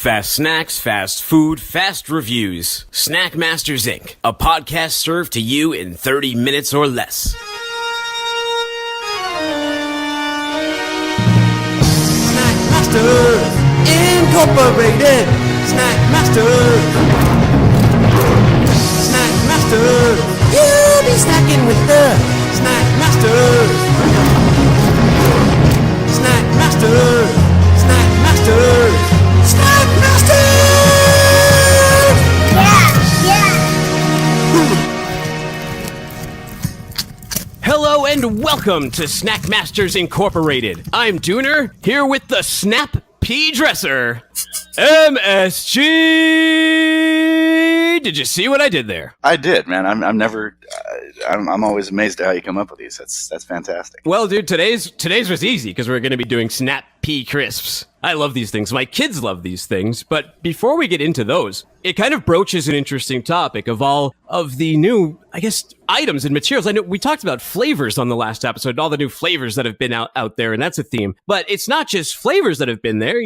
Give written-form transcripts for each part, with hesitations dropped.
Fast snacks, fast food, fast reviews. Snack Masters Inc., a podcast served to you in 30 minutes or less. Snack Masters Incorporated. Snack Masters. Snack Masters. You'll be snacking with the Snack Masters. Snack Masters. Snack Masters. Snack Masters! Yeah. Hello and welcome to Snack Masters Incorporated. I'm Dooner, here with the Snapea dresser, MSG. Did you see what I did there? I did, man. I'm always amazed at how you come up with these. That's fantastic. Well, dude, today's was easy because we're going to be doing Veggie Crisps. I love these things. My kids love these things. But before we get into those, it kind of broaches an interesting topic of all of the new, items and materials. I know we talked about flavors on the last episode, all the new flavors that have been out there, and that's a theme. But it's not just flavors that have been there.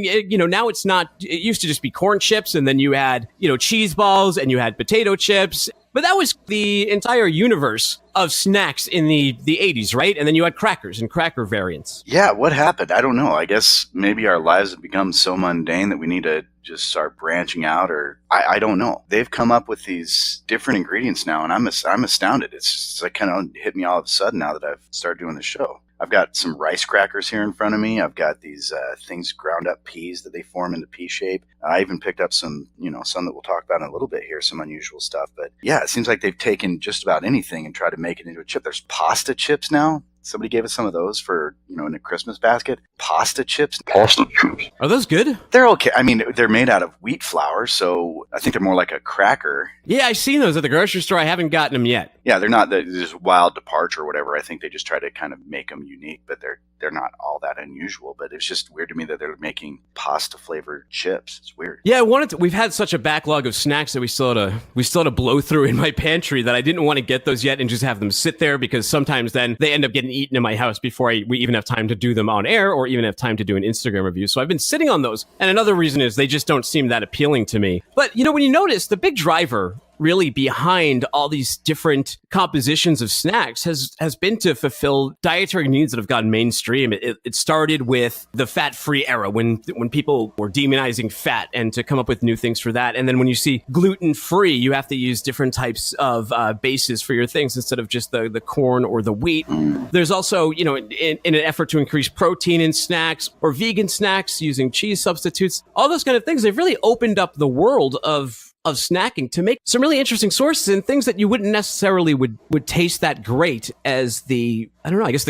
Now it's not, it used to just be corn chips, and then you had, cheese balls, and you had potato chips. But that was the entire universe of snacks in the 80s, right? And then you had crackers and cracker variants. Yeah, what happened? I don't know. I guess maybe our lives have become so mundane that we need to just start branching out, or I don't know. They've come up with these different ingredients now, and I'm astounded. It's just like kind of hit me all of a sudden now that I've started doing the show. I've got some rice crackers here in front of me. I've got these things, ground up peas that they form into pea shape. I even picked up some, some that we'll talk about in a little bit here, some unusual stuff. But yeah, it seems like they've taken just about anything and tried to make it into a chip. There's pasta chips now. Somebody gave us some of those for, in a Christmas basket. Pasta chips. Are those good? They're okay. I mean, they're made out of wheat flour, so I think they're more like a cracker. Yeah, I've seen those at the grocery store. I haven't gotten them yet. Yeah, they're not this wild departure or whatever. I think they just try to kind of make them unique, but they're not all that unusual. But it's just weird to me that they're making pasta-flavored chips. It's weird. Yeah, we've had such a backlog of snacks that we still had to blow through in my pantry that I didn't want to get those yet and just have them sit there, because sometimes then they end up getting eaten in my house before we even have time to do them on air or even have time to do an Instagram review. So I've been sitting on those. And another reason is they just don't seem that appealing to me. But, when you notice, the big driver really behind all these different compositions of snacks has been to fulfill dietary needs that have gone mainstream. It started with the fat-free era when people were demonizing fat, and to come up with new things for that. And then when you see gluten-free, you have to use different types of bases for your things instead of just the corn or the wheat. There's also, in an effort to increase protein in snacks or vegan snacks using cheese substitutes, all those kind of things. They've really opened up the world of snacking to make some really interesting sources and things that you wouldn't necessarily would taste that great as the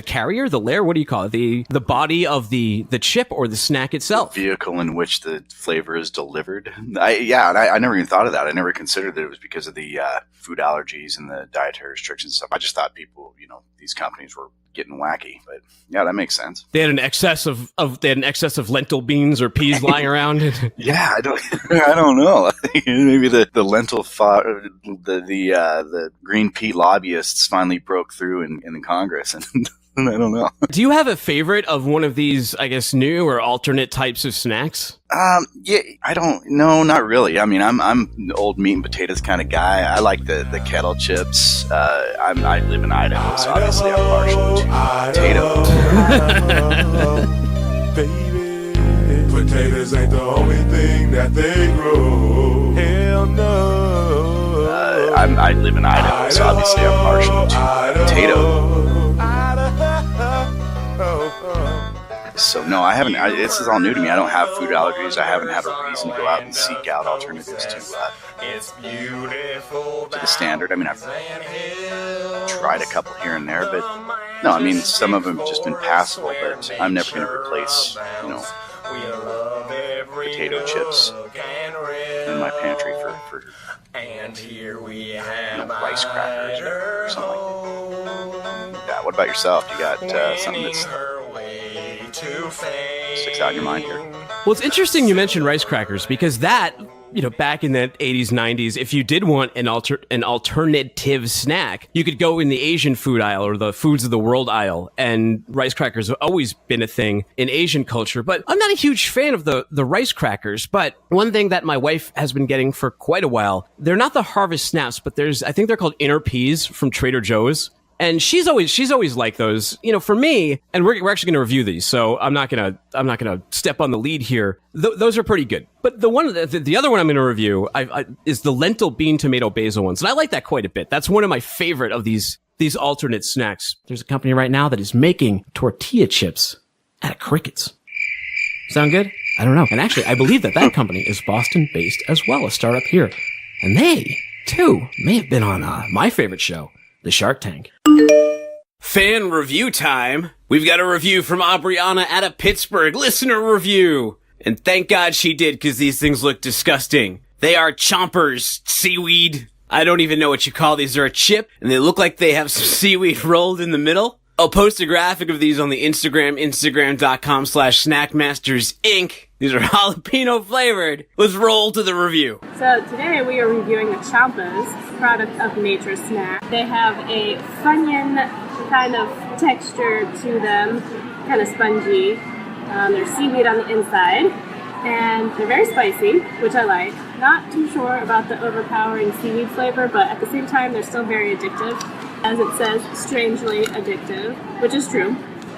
carrier, the layer, what do you call it? The body of the chip or the snack itself. The vehicle in which the flavor is delivered. I never even thought of that. I never considered that it was because of the food allergies and the dietary restrictions stuff. I just thought people, these companies were getting wacky, but yeah, that makes sense. They had an excess of lentil beans or peas lying around. Yeah, I don't know. Maybe the lentil the green pea lobbyists finally broke through in Congress, and I don't know. Do you have a favorite of one of these, new or alternate types of snacks? Yeah, I don't know, not really. I mean, I'm an old meat and potatoes kind of guy. I like the kettle chips. I live in Idaho, so obviously I'm partial to potatoes. Baby, potatoes ain't the only thing that they grow. Hell no. I live in Idaho, so obviously I'm partial to potatoes. So no, I haven't. This is all new to me. I don't have food allergies. I haven't had a reason to go out and seek out alternatives to the standard. I mean, I've tried a couple here and there, but no, I mean, some of them have just been passable. But I'm never going to replace, potato chips in my pantry for rice crackers or something like that. What about yourself? You got something that's sticks out in your mind here? Well, it's interesting you mentioned rice crackers, because that back in the 80s, 90s, if you did want an alternative snack, you could go in the Asian food aisle or the foods of the world aisle, and rice crackers have always been a thing in Asian culture. But I'm not a huge fan of the rice crackers, but one thing that my wife has been getting for quite a while, they're not the Harvest Snaps, but I think they're called Inner Peas from Trader Joe's. And she's always like those, for me, and we're actually going to review these, so I'm not going to step on the lead here. Those are pretty good. But the other one I'm going to review is the lentil bean tomato basil ones. And I like that quite a bit. That's one of my favorite of these alternate snacks. There's a company right now that is making tortilla chips out of crickets. Sound good? I don't know. And actually, I believe that company is Boston based as well, a startup here. And they, too, may have been on my favorite show, the Shark Tank. Fan review time. We've got a review from Aubriana out of Pittsburgh. Listener review. And thank God she did, because these things look disgusting. They are Chomperz Seaweed. I don't even know what you call these. They're a chip, and they look like they have some seaweed rolled in the middle. I'll post a graphic of these on the Instagram, instagram.com/snackmastersinc. These are jalapeno flavored. Let's roll to the review. So today we are reviewing the Chomperz product of Nature Snack. They have a Funyun kind of texture to them, kind of spongy. There's seaweed on the inside, and they're very spicy, which I like. Not too sure about the overpowering seaweed flavor, but at the same time they're still very addictive. As it says, strangely addictive, which is true.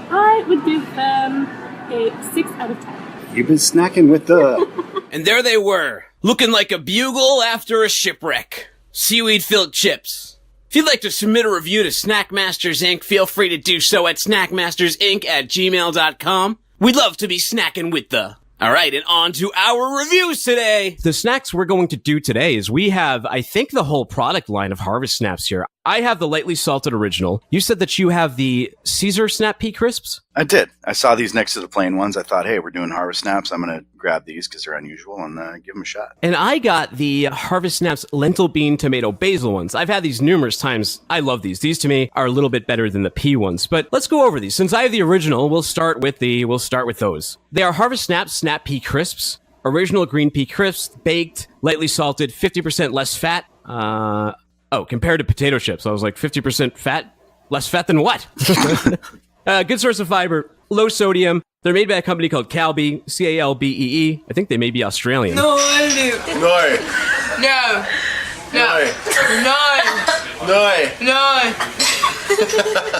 I would give them a 6 out of 10. You've been snacking with the... And there they were, looking like a bugle after a shipwreck. Seaweed-filled chips. If you'd like to submit a review to Snackmasters Inc., feel free to do so at snackmastersinc@gmail.com. We'd love to be snacking with the... All right, and on to our reviews today. The snacks we're going to do today is we have, I think, the whole product line of Harvest Snaps here. I have the lightly salted original. You said that you have the Caesar Snap Pea Crisps? I did. I saw these next to the plain ones. I thought, hey, we're doing Harvest Snaps. I'm going to grab these because they're unusual and give them a shot. And I got the Harvest Snaps lentil bean tomato basil ones. I've had these numerous times. I love these. These to me are a little bit better than the pea ones. But let's go over these. Since I have the original, we'll start with those. They are Harvest Snaps Snap Pea Crisps. Original green pea crisps, baked, lightly salted, 50% less fat. Compared to potato chips. I was like, 50% fat? Less fat than what? Good source of fiber, low sodium. They're made by a company called Calbee, Calbee. I think they may be Australian. No.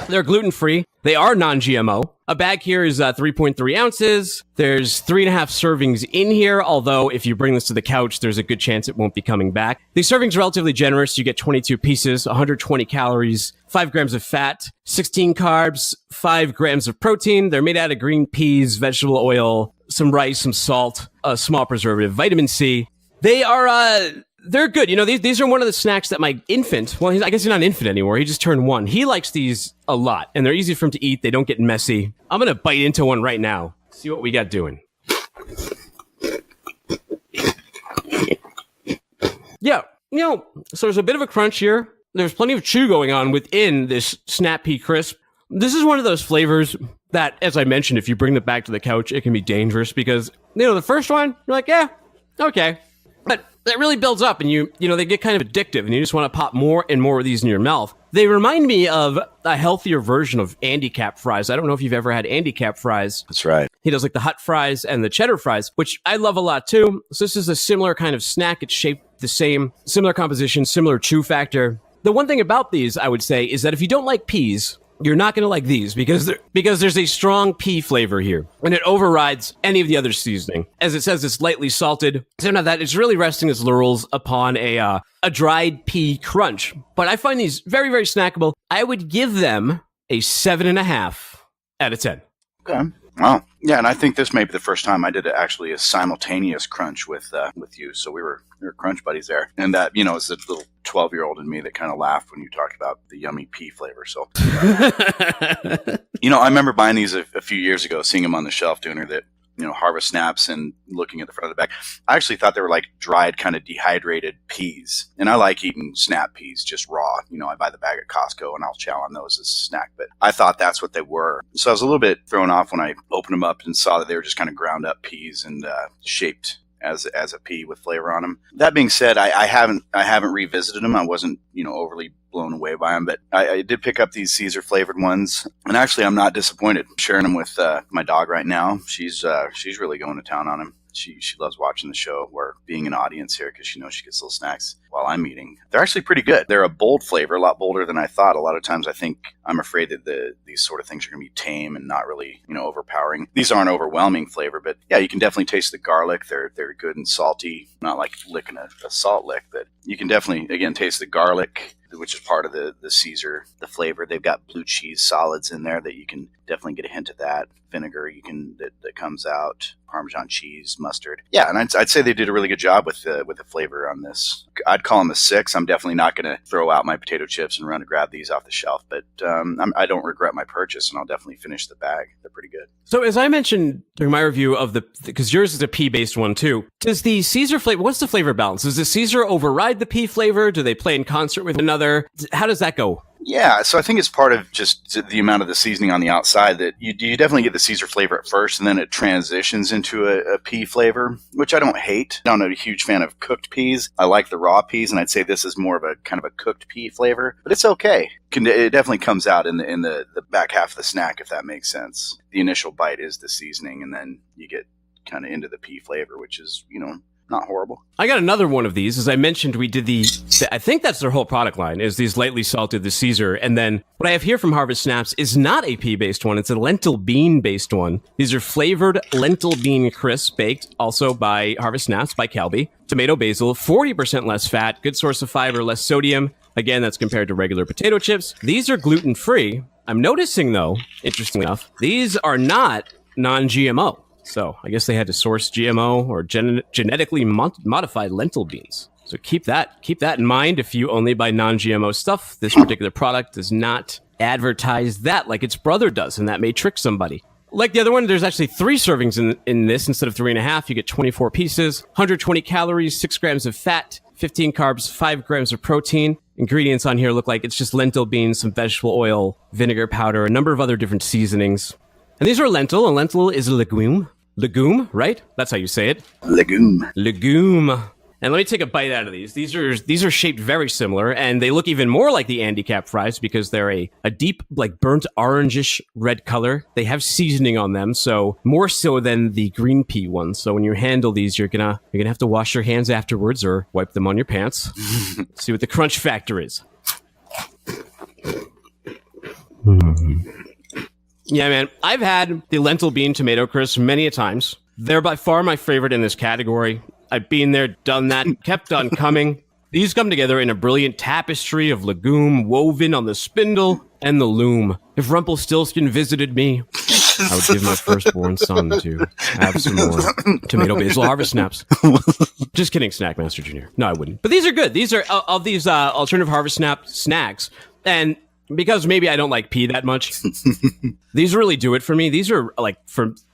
They're gluten-free. They are non-GMO. A bag here is 3.3 ounces. There's 3.5 servings in here, although if you bring this to the couch, there's a good chance it won't be coming back. These servings are relatively generous. You get 22 pieces, 120 calories, 5 grams of fat, 16 carbs, 5 grams of protein. They're made out of green peas, vegetable oil, some rice, some salt, a small preservative, vitamin C. They are... They're good. These are one of the snacks that my infant, well, I guess he's not an infant anymore. He just turned 1. He likes these a lot, and they're easy for him to eat. They don't get messy. I'm going to bite into one right now. See what we got doing. Yeah, so there's a bit of a crunch here. There's plenty of chew going on within this Snap Pea Crisp. This is one of those flavors that, as I mentioned, if you bring it back to the couch, it can be dangerous because, the first one, you're like, yeah, okay. But that really builds up, and they get kind of addictive, and you just want to pop more and more of these in your mouth. They remind me of a healthier version of Andy Cap fries. I don't know if you've ever had Andy Cap fries. That's right. He does like the hot fries and the cheddar fries, which I love a lot too. So this is a similar kind of snack. It's shaped the same, similar composition, similar chew factor. The one thing about these, I would say, is that if you don't like peas, you're not going to like these because there's a strong pea flavor here, and it overrides any of the other seasoning. As it says, it's lightly salted. So now that it's really resting its laurels upon a dried pea crunch. But I find these very, very snackable. I would give them a 7.5 out of 10. Okay. Wow. Yeah, and I think this may be the first time I did actually a simultaneous crunch with you. So we were crunch buddies there. And it's the little 12-year-old in me that kind of laughed when you talked about the yummy pea flavor. So, I remember buying these a few years ago, seeing them on the shelf, Dooner, that, Harvest Snaps, and looking at the front of the bag. I actually thought they were like dried, kind of dehydrated peas. And I like eating snap peas just raw. I buy the bag at Costco and I'll chow on those as a snack. But I thought that's what they were. So I was a little bit thrown off when I opened them up and saw that they were just kind of ground up peas and shaped as a pea with flavor on them. That being said, I haven't revisited them. I wasn't overly blown away by them, but I did pick up these Caesar flavored ones, and actually I'm not disappointed. I'm sharing them with my dog right now. She's really going to town on them. She loves watching the show or being an audience here because she knows she gets little snacks while I'm eating. They're actually pretty good. They're a bold flavor, a lot bolder than I thought. A lot of times I'm afraid that these sort of things are going to be tame and not really, overpowering. These aren't overwhelming flavor, but yeah, you can definitely taste the garlic. They're good and salty, not like licking a salt lick, but you can definitely, again, taste the garlic, which is part of the Caesar, the flavor. They've got blue cheese solids in there that you can definitely get a hint of that. Vinegar that comes out, Parmesan cheese, mustard. Yeah, and I'd say they did a really good job with the flavor on this. I'd call them a 6. I'm definitely not going to throw out my potato chips and run to grab these off the shelf, but I don't regret my purchase, and I'll definitely finish the bag. They're pretty good. So as I mentioned during my review of because yours is a pea-based one too, does the Caesar flavor, what's the flavor balance? Does the Caesar override the pea flavor? Do they play in concert with another? How does that go? Yeah, so I think it's part of just the amount of the seasoning on the outside that you definitely get the Caesar flavor at first, and then it transitions into a pea flavor, which I don't hate. I'm not a huge fan of cooked peas. I like the raw peas, and I'd say this is more of a kind of a cooked pea flavor, but it's okay. It definitely comes out in the back half of the snack, if that makes sense. The initial bite is the seasoning, and then you get kind of into the pea flavor, which is, not horrible. I got another one of these. As I mentioned, we did I think that's their whole product line, is these lightly salted, the Caesar. And then what I have here from Harvest Snaps is not a pea-based one. It's a lentil bean-based one. These are flavored lentil bean crisps, baked also by Harvest Snaps, by Calbee. Tomato basil, 40% less fat, good source of fiber, less sodium. Again, that's compared to regular potato chips. These are gluten-free. I'm noticing, though, interestingly enough, these are not non-GMO. So I guess they had to source GMO or genetically modified lentil beans. So keep that in mind if you only buy non-GMO stuff. This particular product does not advertise that like its brother does, and that may trick somebody. Like the other one, there's actually 3 servings in this instead of 3.5. You get 24 pieces, 120 calories, 6 grams of fat, 15 carbs, 5 grams of protein. Ingredients on here look like it's just lentil beans, some vegetable oil, vinegar powder, a number of other different seasonings. And these are lentil. A lentil is a legume. Legume, right? That's how you say it. Legume. And let me take a bite out of these. These are shaped very similar, and they look even more like the Andy Cap fries because they're a deep, like burnt orangish red color. They have seasoning on them, so more so than the green pea ones. So when you handle these, you're gonna have to wash your hands afterwards or wipe them on your pants. See what the crunch factor is. Yeah, man. I've had the lentil bean tomato crisps many a times. They're by far my favorite in this category. I've been there, done that, kept on coming. These come together in a brilliant tapestry of legume woven on the spindle and the loom. If Rumpelstiltskin visited me, I would give my firstborn son to have some more tomato basil Harvest Snaps. Just kidding, Snackmaster Jr. No, I wouldn't. But these are good. These are of these alternative Harvest Snap snacks. And because maybe I don't like pea that much, these really do it for me. These are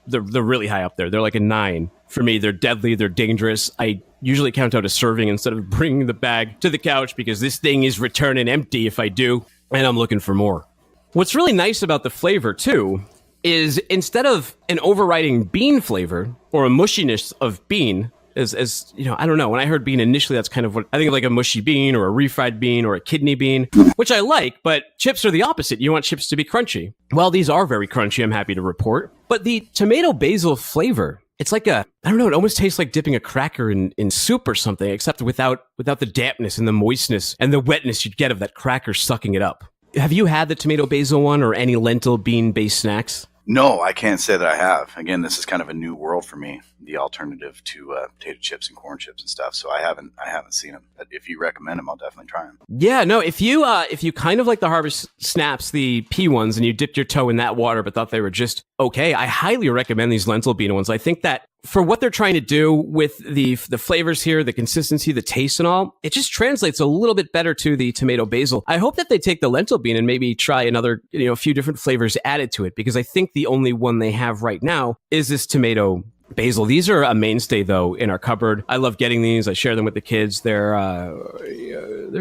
they're really high up there. They're like a 9 for me. They're deadly. They're dangerous. I usually count out a serving instead of bringing the bag to the couch because this thing is returning empty if I do, and I'm looking for more. What's really nice about the flavor too is instead of an overriding bean flavor or a mushiness of bean, as you know, I don't know. When I heard bean initially, that's kind of what I think of, like a mushy bean or a refried bean or a kidney bean, which I like, but chips are the opposite. You want chips to be crunchy. Well, these are very crunchy, I'm happy to report. But the tomato basil flavor, it's like I don't know, it almost tastes like dipping a cracker in soup or something, except without the dampness and the moistness and the wetness you'd get of that cracker sucking it up. Have you had the tomato basil one or any lentil bean-based snacks? No, I can't say that I have. Again, this is kind of a new world for me, the alternative to potato chips and corn chips and stuff. So I haven't seen them. But if you recommend them, I'll definitely try them. Yeah, no, if you kind of like the Harvest Snaps, the pea ones, and you dipped your toe in that water but thought they were just okay, I highly recommend these lentil bean ones. I think that for what they're trying to do with the flavors here, the consistency, the taste and all, it just translates a little bit better to the tomato basil. I hope that they take the lentil bean and maybe try another, a few different flavors added to it, because I think the only one they have right now is this tomato basil. These are a mainstay though in our cupboard. I love getting these. I share them with the kids. They're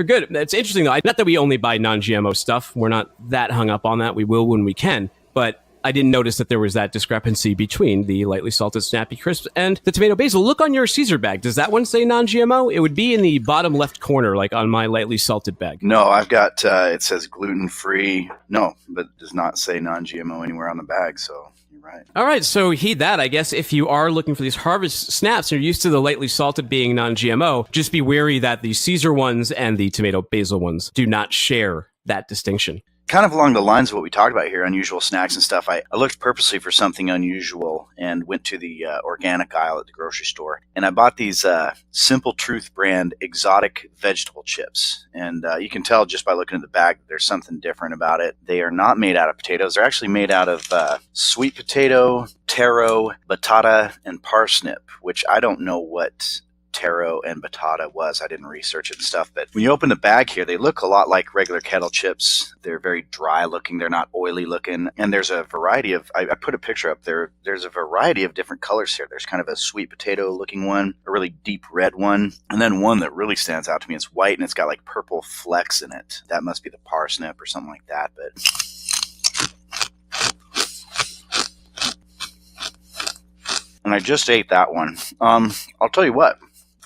good. It's interesting though. Not that we only buy non-GMO stuff. We're not that hung up on that. We will when we can. But I didn't notice that there was that discrepancy between the lightly salted Snappy Crisps and the tomato basil. Look on your Caesar bag. Does that one say non-GMO? It would be in the bottom left corner, like on my lightly salted bag. No, I've got, it says gluten-free. No, but it does not say non-GMO anywhere on the bag, so you're right. All right, so heed that. I guess if you are looking for these Harvest Snaps, you're used to the lightly salted being non-GMO, just be wary that the Caesar ones and the tomato basil ones do not share that distinction. Kind of along the lines of what we talked about here, unusual snacks and stuff, I looked purposely for something unusual and went to the organic aisle at the grocery store. And I bought these Simple Truth brand exotic vegetable chips. And you can tell just by looking at the bag that there's something different about it. They are not made out of potatoes. They're actually made out of sweet potato, taro, batata, and parsnip, which I don't know what taro and batata was. I didn't research it and stuff, but when you open the bag here, they look a lot like regular kettle chips. They're very dry looking. They're not oily looking. And there's a variety of, I put a picture up there. There's a variety of different colors here. There's kind of a sweet potato looking one, a really deep red one, and then one that really stands out to me. It's white and it's got like purple flecks in it. That must be the parsnip or something like that, but and I just ate that one. I'll tell you what.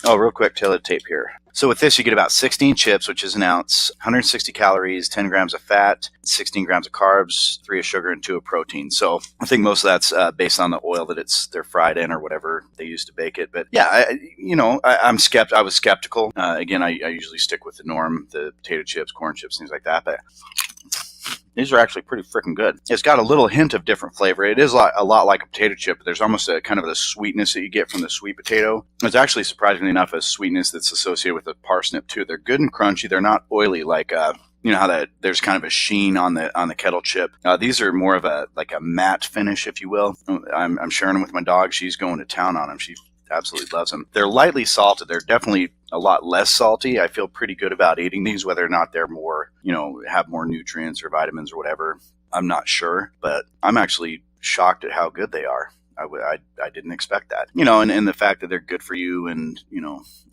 Oh, real quick, tail of the tape here. So with this, you get about 16 chips, which is an ounce, 160 calories, 10 grams of fat, 16 grams of carbs, 3 of sugar, and 2 of protein. So I think most of that's based on the oil that they're fried in or whatever they use to bake it. But yeah, I was skeptical. Again, I usually stick with the norm, the potato chips, corn chips, things like that. But these are actually pretty freaking good. It's got a little hint of different flavor. It is a lot like a potato chip, but there's almost a kind of the sweetness that you get from the sweet potato. There's actually, surprisingly enough, a sweetness that's associated with the parsnip too. They're good and crunchy. They're not oily like you know how there's kind of a sheen on the kettle chip. These are more of a matte finish, if you will. I'm sharing them with my dog. She's going to town on them. She absolutely loves them. They're lightly salted. They're definitely a lot less salty. I feel pretty good about eating these, whether or not they're more, have more nutrients or vitamins or whatever. I'm not sure, but I'm actually shocked at how good they are. I didn't expect that. And the fact that they're good for you and,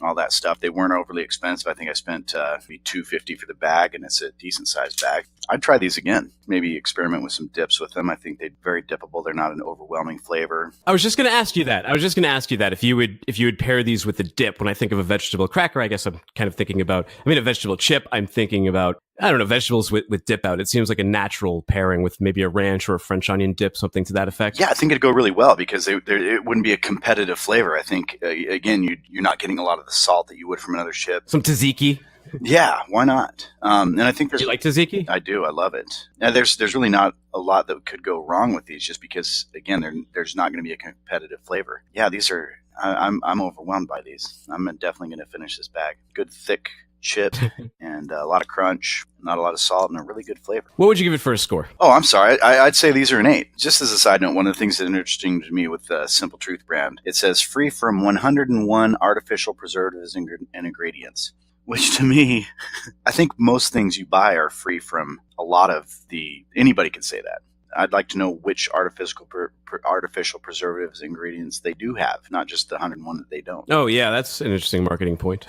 all that stuff. They weren't overly expensive. I think I spent maybe $2.50 for the bag, and it's a decent sized bag. I'd try these again. Maybe experiment with some dips with them. I think they're very dippable. They're not an overwhelming flavor. I was just going to ask you that. If you would pair these with a dip. When I think of a vegetable cracker, I guess I'm kind of thinking about, a vegetable chip, I'm thinking about, I don't know, vegetables with dip out. It seems like a natural pairing with maybe a ranch or a French onion dip, something to that effect. Yeah, I think it'd go really well because it wouldn't be a competitive flavor. I think, again, you're not getting a lot of the salt that you would from another chip. Some tzatziki. Yeah, why not? And I think Do you like tzatziki? I do. I love it. And there's really not a lot that could go wrong with these, just because, again, there's not going to be a competitive flavor. Yeah, these are. I'm overwhelmed by these. I'm definitely going to finish this bag. Good thick chip and a lot of crunch, not a lot of salt, and a really good flavor. What would you give it for a score? Oh, I'm sorry. I'd say these are an 8. Just as a side note, one of the things that is interesting to me with the Simple Truth brand, it says free from 101 artificial preservatives and ingredients. Which to me, I think most things you buy are free from a lot of anybody can say that. I'd like to know which artificial preservatives ingredients they do have, not just the 101 that they don't. Oh, yeah, that's an interesting marketing point.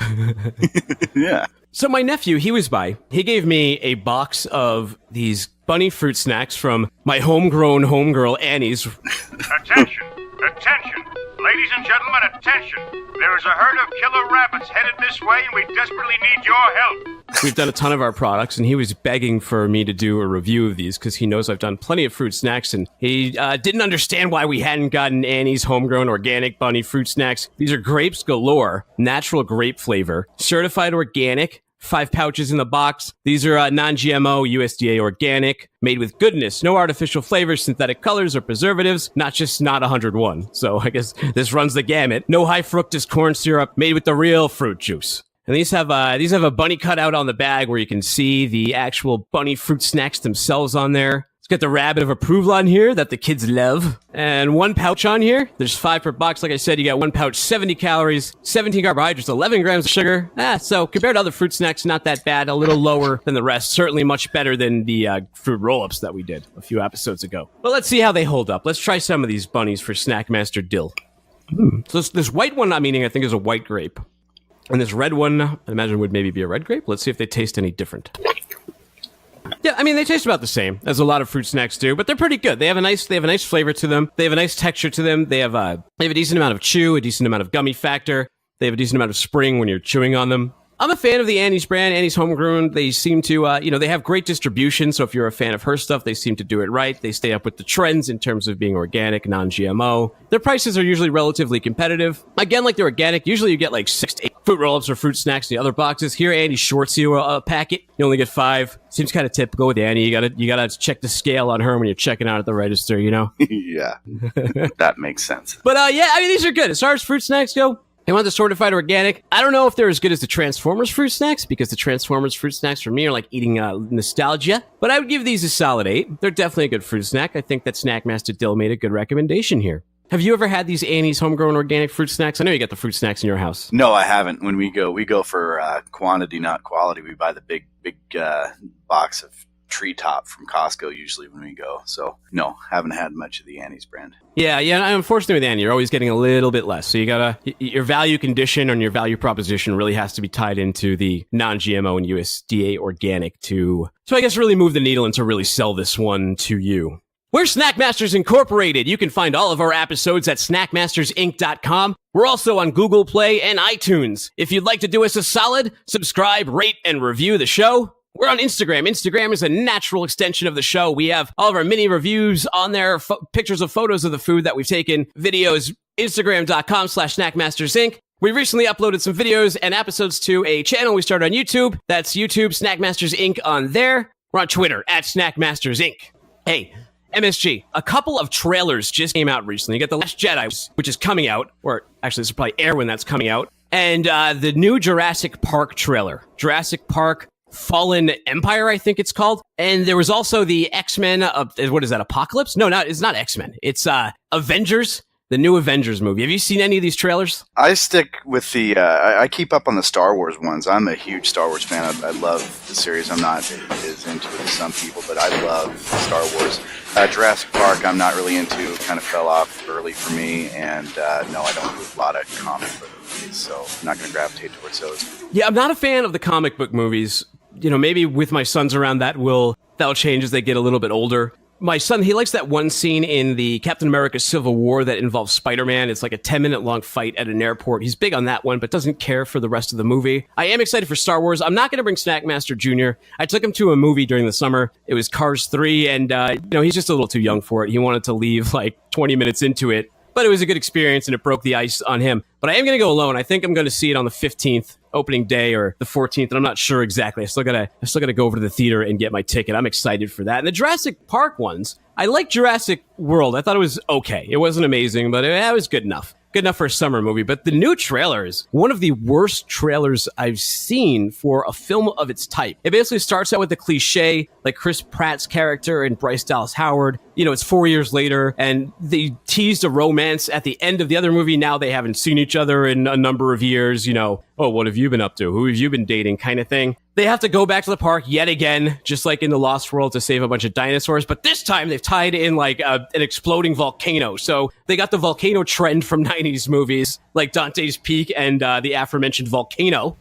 Yeah. So my nephew, he was by. He gave me a box of these bunny fruit snacks from my homegrown homegirl, Annie's. Attention! Attention! Ladies and gentlemen, attention! There is a herd of killer rabbits headed this way, and we desperately need your help. We've done a ton of our products, and he was begging for me to do a review of these because he knows I've done plenty of fruit snacks, and he didn't understand why we hadn't gotten Annie's homegrown organic bunny fruit snacks. These are grapes galore, natural grape flavor, certified organic, 5 pouches in the box. These are non-GMO, USDA organic, made with goodness, no artificial flavors, synthetic colors, or preservatives, not 101. So I guess this runs the gamut. No high fructose corn syrup, made with the real fruit juice. And these have a bunny cutout on the bag where you can see the actual bunny fruit snacks themselves on there. It's got the rabbit of approval on here that the kids love. And 1 pouch on here. There's 5 per box. Like I said, you got 1 pouch, 70 calories, 17 carbohydrates, 11 grams of sugar. So compared to other fruit snacks, not that bad. A little lower than the rest. Certainly much better than the fruit roll-ups that we did a few episodes ago. But let's see how they hold up. Let's try some of these bunnies for Snackmaster Dill. So this white one I'm eating, I think, is a white grape. And this red one, I imagine, would maybe be a red grape. Let's see if they taste any different. Yeah, I mean, they taste about the same as a lot of fruit snacks do, but they're pretty good. They have a nice flavor to them. They have a nice texture to them. They have a decent amount of chew, a decent amount of gummy factor. They have a decent amount of spring when you're chewing on them. I'm a fan of the Annie's brand, Annie's Homegrown. They seem to, they have great distribution. So if you're a fan of her stuff, they seem to do it right. They stay up with the trends in terms of being organic, non-GMO. Their prices are usually relatively competitive. Again, like they're organic, usually you get like 6 to 8 fruit roll-ups or fruit snacks in the other boxes. Here, Annie shorts you a packet. You only get 5. Seems kind of typical with Annie. You gotta check the scale on her when you're checking out at the register, you know? Yeah, that makes sense. But yeah, I mean, these are good. As far as fruit snacks go, they want the certified organic. I don't know if they're as good as the Transformers fruit snacks, because the Transformers fruit snacks for me are like eating nostalgia. But I would give these a solid 8. They're definitely a good fruit snack. I think that Snackmaster Dill made a good recommendation here. Have you ever had these Annie's Homegrown organic fruit snacks? I know you got the fruit snacks in your house. No, I haven't. When we go for quantity, not quality. We buy the big box of Treetop from Costco usually when we go. So no, haven't had much of the Annie's brand. Yeah. Unfortunately with Annie, you're always getting a little bit less. So your value condition and your value proposition really has to be tied into the non-GMO and USDA organic to I guess really move the needle and to really sell this one to you. We're Snackmasters Incorporated. You can find all of our episodes at snackmastersinc.com. We're also on Google Play and iTunes. If you'd like to do us a solid, subscribe, rate, and review the show. We're on Instagram. Instagram is a natural extension of the show. We have all of our mini reviews on there, pictures of photos of the food that we've taken, videos, Instagram.com/SnackmastersInc. We recently uploaded some videos and episodes to a channel we started on YouTube. That's YouTube, Snackmasters Inc. on there. We're on Twitter, @SnackMasters Inc. Hey, MSG, a couple of trailers just came out recently. You got The Last Jedi, which is coming out, or actually this will probably air when that's coming out, and the new Jurassic Park trailer. Jurassic Park Fallen Empire, I think it's called. And there was also the X-Men, what is that, Apocalypse? No, it's not X-Men. It's Avengers, the new Avengers movie. Have you seen any of these trailers? I stick with the, I keep up on the Star Wars ones. I'm a huge Star Wars fan. I love the series. I'm not as into it as some people, but I love Star Wars. Jurassic Park, I'm not really into, kind of fell off early for me. And no, I don't do a lot of comic book movies, so I'm not going to gravitate towards those. Yeah, I'm not a fan of the comic book movies. You know, maybe with my sons around that'll change as they get a little bit older. My son, he likes that one scene in the Captain America Civil War that involves Spider-Man. It's like a 10-minute long fight at an airport. He's big on that one, but doesn't care for the rest of the movie. I am excited for Star Wars. I'm not going to bring Snackmaster Jr. I took him to a movie during the summer. It was Cars 3, and he's just a little too young for it. He wanted to leave like 20 minutes into it. But it was a good experience, and it broke the ice on him. But I am going to go alone. I think I'm going to see it on the 15th, opening day, or the 14th, and I'm not sure exactly. I still gotta go over to the theater and get my ticket. I'm excited for that. And the Jurassic Park ones, I like Jurassic World. I thought it was okay. It wasn't amazing, but it was good enough. Good enough for a summer movie. But the new trailer is one of the worst trailers I've seen for a film of its type. It basically starts out with the cliche, like Chris Pratt's character and Bryce Dallas Howard. You know, it's 4 years later, and they teased a romance at the end of the other movie. Now they haven't seen each other in a number of years. You know, oh, what have you been up to? Who have you been dating? Kind of thing. They have to go back to the park yet again, just like in the Lost World, to save a bunch of dinosaurs. But this time they've tied in like an exploding volcano. So they got the volcano trend from 90s movies, like Dante's Peak and the aforementioned Volcano.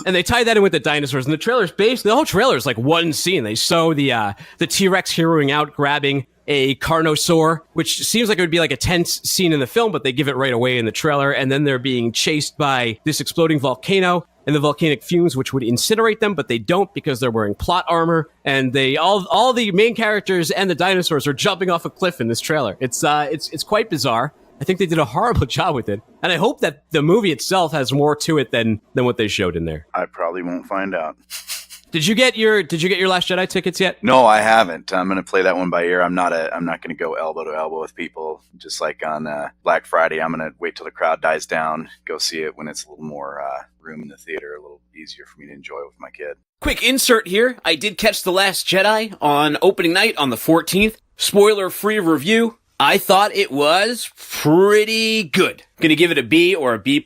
And they tied that in with the dinosaurs. And the whole trailer is like one scene. They show the T-Rex heroing out, grabbing a Carnosaur, which seems like it would be like a tense scene in the film, but they give it right away in the trailer. And then they're being chased by this exploding volcano and the volcanic fumes, which would incinerate them, but they don't because they're wearing plot armor. And all the main characters and the dinosaurs are jumping off a cliff in this trailer. It's quite bizarre. I think they did a horrible job with it. And I hope that the movie itself has more to it than what they showed in there. I probably won't find out. Did you get your Last Jedi tickets yet? No, I haven't. I'm going to play that one by ear. I'm not going to go elbow to elbow with people. Just like on Black Friday, I'm going to wait till the crowd dies down, go see it when it's a little more room in the theater, a little easier for me to enjoy with my kid. Quick insert here. I did catch The Last Jedi on opening night on the 14th. Spoiler-free review. I thought it was pretty good. Gonna give it a B or a B+.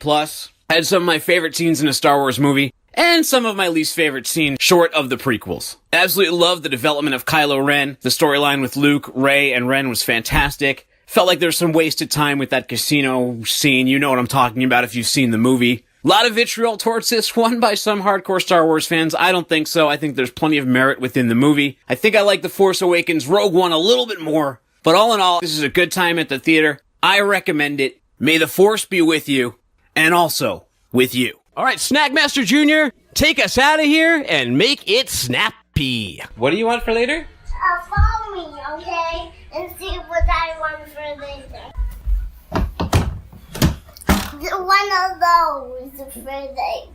Had some of my favorite scenes in a Star Wars movie, and some of my least favorite scenes short of the prequels. Absolutely loved the development of Kylo Ren. The storyline with Luke, Rey, and Ren was fantastic. Felt like there was some wasted time with that casino scene. You know what I'm talking about if you've seen the movie. A lot of vitriol towards this one by some hardcore Star Wars fans. I don't think so. I think there's plenty of merit within the movie. I think I like The Force Awakens Rogue One a little bit more. But all in all, this is a good time at the theater. I recommend it. May the Force be with you, and also with you. All right, Snackmaster Jr., take us out of here and make it snappy. What do you want for later? Follow me, okay? And see what I want for later. One of those for later.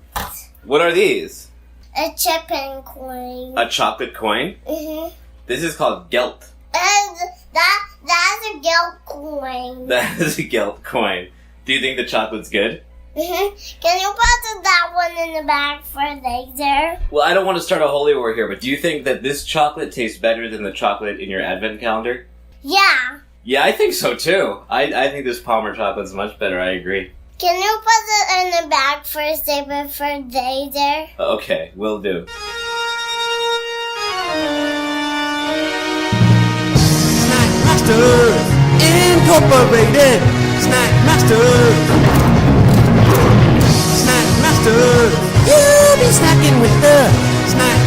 What are these? A chip and coin. A chocolate coin? Mm-hmm. This is called Gelt. And that's a Gelt coin. That is a Gelt coin. Do you think the chocolate's good? Mm-hmm. Can you put that one in the bag for later? Well, I don't want to start a holy war here, but do you think that this chocolate tastes better than the chocolate in your advent calendar? Yeah. Yeah, I think so too. I think this Palmer chocolate's much better, I agree. Can you put it in the bag for save it for later? Okay, will do. Snackmasters Incorporated. Snackmasters. Snackmasters. You'll be snacking with the Snack